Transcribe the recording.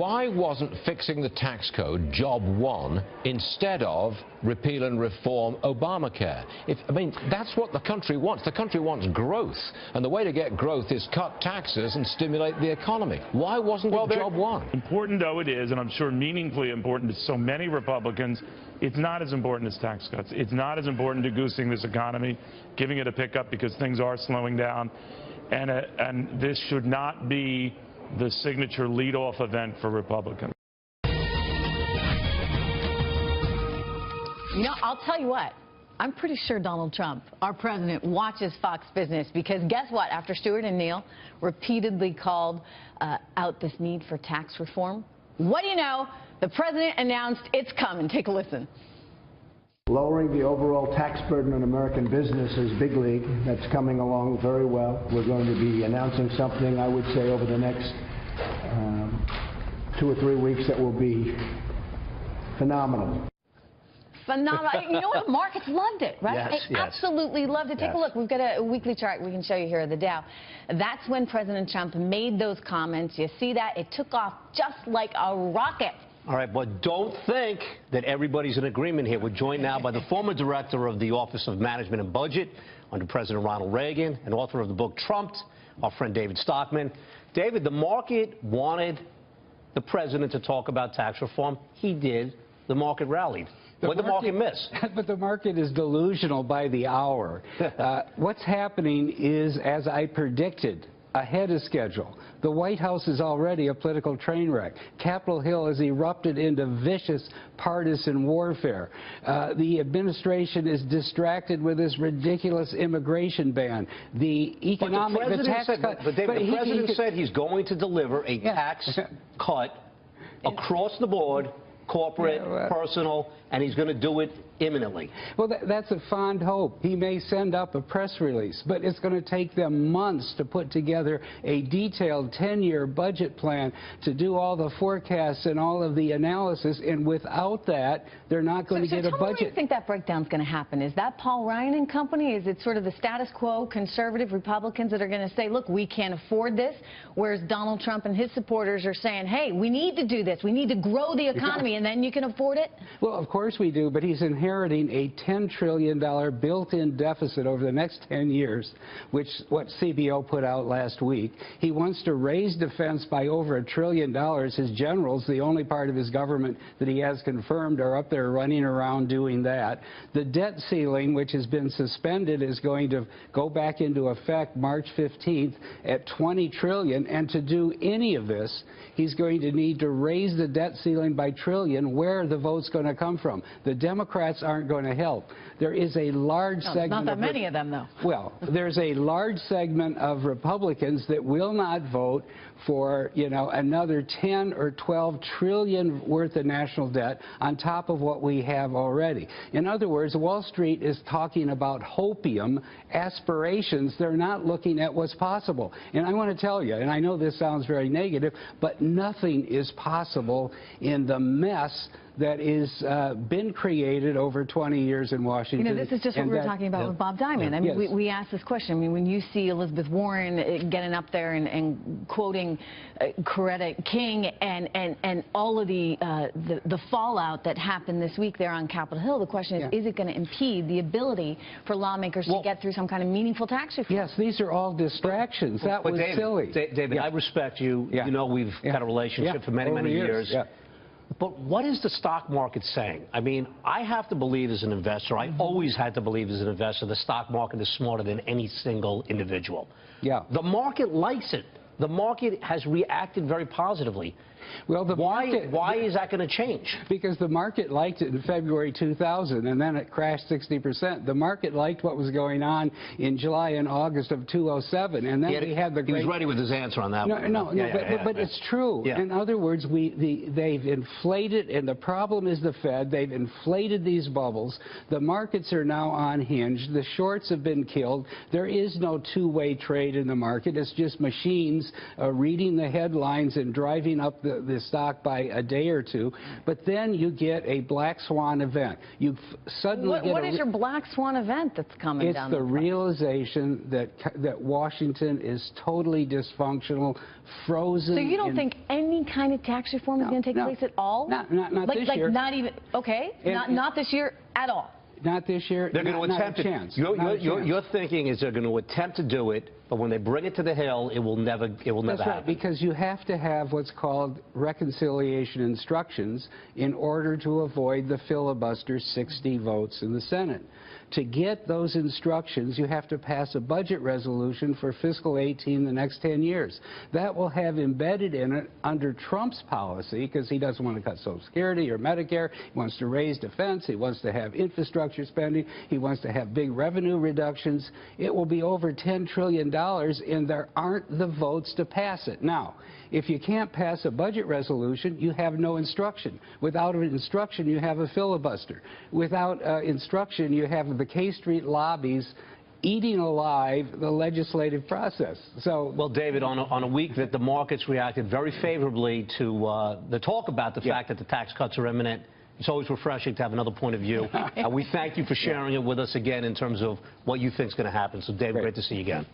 Why wasn't fixing the tax code job one instead of repeal and reform Obamacare? I mean, that's what the country wants. The country wants growth, and the way to get growth is cut taxes and stimulate the economy. Why wasn't it job one? Important though it is, and I'm sure meaningfully important to so many Republicans, it's not as important as tax cuts. It's not as important to goosing this economy, giving it a pickup because things are slowing down, and this should not be the signature lead-off event for Republicans. You know, I'll tell you what. I'm pretty sure Donald Trump, our president, watches Fox Business, because guess what? After Stewart and Neal repeatedly called out this need for tax reform, what do you know? The president announced it's coming. Take a listen. Lowering the overall tax burden on American business is big league. That's coming along very well. We're going to be announcing something, I would say, over the next 2 or 3 weeks that will be phenomenal. Phenomenal. You know what? Markets loved it, right? Yes, they absolutely loved it. Take a look. We've got a weekly chart we can show you here of the Dow. That's when President Trump made those comments. You see that? It took off just like a rocket. All right, but don't think that everybody's in agreement here. We're joined now by the former director of the Office of Management and Budget under President Ronald Reagan and author of the book Trumped, our friend David Stockman. David, the market wanted the president to talk about tax reform. He did. The market rallied. What did the market miss? But the market is delusional by the hour. What's happening is, as I predicted, ahead of schedule. The White House is already a political train wreck. Capitol Hill has erupted into vicious partisan warfare. The administration is distracted with this ridiculous immigration ban. The economic... But the president said he's going to deliver a tax cut across the board, corporate, personal, and he's going to do it imminently. Well, that's a fond hope. He may send up a press release, but it's going to take them months to put together a detailed 10-year budget plan to do all the forecasts and all of the analysis, and without that, they're not going to get a budget. Where do you think that breakdown's going to happen? Is that Paul Ryan and company? Is it sort of the status quo conservative Republicans that are going to say, look, we can't afford this, whereas Donald Trump and his supporters are saying, hey, we need to do this. We need to grow the economy, and then you can afford it? Well, of course we do, but he's inheriting a $10 trillion built-in deficit over the next 10 years, which what CBO put out last week. He wants to raise defense by over $1 trillion. His generals, the only part of his government that he has confirmed, are up there running around doing that. The debt ceiling, which has been suspended, is going to go back into effect March 15th at $20 trillion. And to do any of this, he's going to need to raise the debt ceiling by trillion. Where are the votes going to come from? The Democrats aren't going to help. There is a large segment... Not that many of them, though. Well, there's a large segment of Republicans that will not vote for, you know, another 10 or 12 trillion worth of national debt on top of what we have already. In other words, Wall Street is talking about hopium aspirations. They're not looking at what's possible. And I want to tell you, and I know this sounds very negative, but nothing is possible in the mess that is been created over 20 years in Washington. You know, this is just what we were talking about with Bob Diamond. I mean, we asked this question. I mean, when you see Elizabeth Warren getting up there and quoting Coretta King and all of the fallout that happened this week there on Capitol Hill, the question is it going to impede the ability for lawmakers to get through some kind of meaningful tax reform? Yes, these are all distractions. That was silly. David, I respect you. You know, we've had a relationship for many, many years. But what is the stock market saying? I mean, I have to believe as an investor, I always had to believe as an investor, the stock market is smarter than any single individual. The market likes it. The market has reacted very positively. Well, why is that going to change? Because the market liked it in February 2000, and then it crashed 60%. The market liked what was going on in July and August of 2007, and then we had the great... He was ready with his answer on that one. But it's true. In other words, they've inflated, and the problem is the Fed. They've inflated these bubbles. The markets are now unhinged. The shorts have been killed. There is no two-way trade in the market. It's just machines means reading the headlines and driving up the stock by a day or two. But then you get a black swan event. You suddenly get what is your black swan event that's coming down the pipe? It's the realization that Washington is totally dysfunctional, frozen. So you don't think any kind of tax reform is going to take place at all? Not this year. Not even, okay, not this year at all. Not this year. They're going to attempt it. Your thinking is they're going to attempt to do it, but when they bring it to the Hill, it will never happen. That's right, because you have to have what's called reconciliation instructions in order to avoid the filibuster 60 votes in the Senate. To get those instructions, you have to pass a budget resolution for fiscal 18 the next 10 years. That will have embedded in it, under Trump's policy, because he doesn't want to cut Social Security or Medicare, he wants to raise defense, he wants to have infrastructure spending, he wants to have big revenue reductions. It will be over $10 trillion, and there aren't the votes to pass it. Now, if you can't pass a budget resolution, you have no instruction. Without an instruction, you have a filibuster. Without instruction, you have the K Street lobbies eating alive the legislative process. So, well, David, on a week that the markets reacted very favorably to the talk about the fact that the tax cuts are imminent, it's always refreshing to have another point of view. We thank you for sharing it with us again in terms of what you think is going to happen. So, David, great to see you again.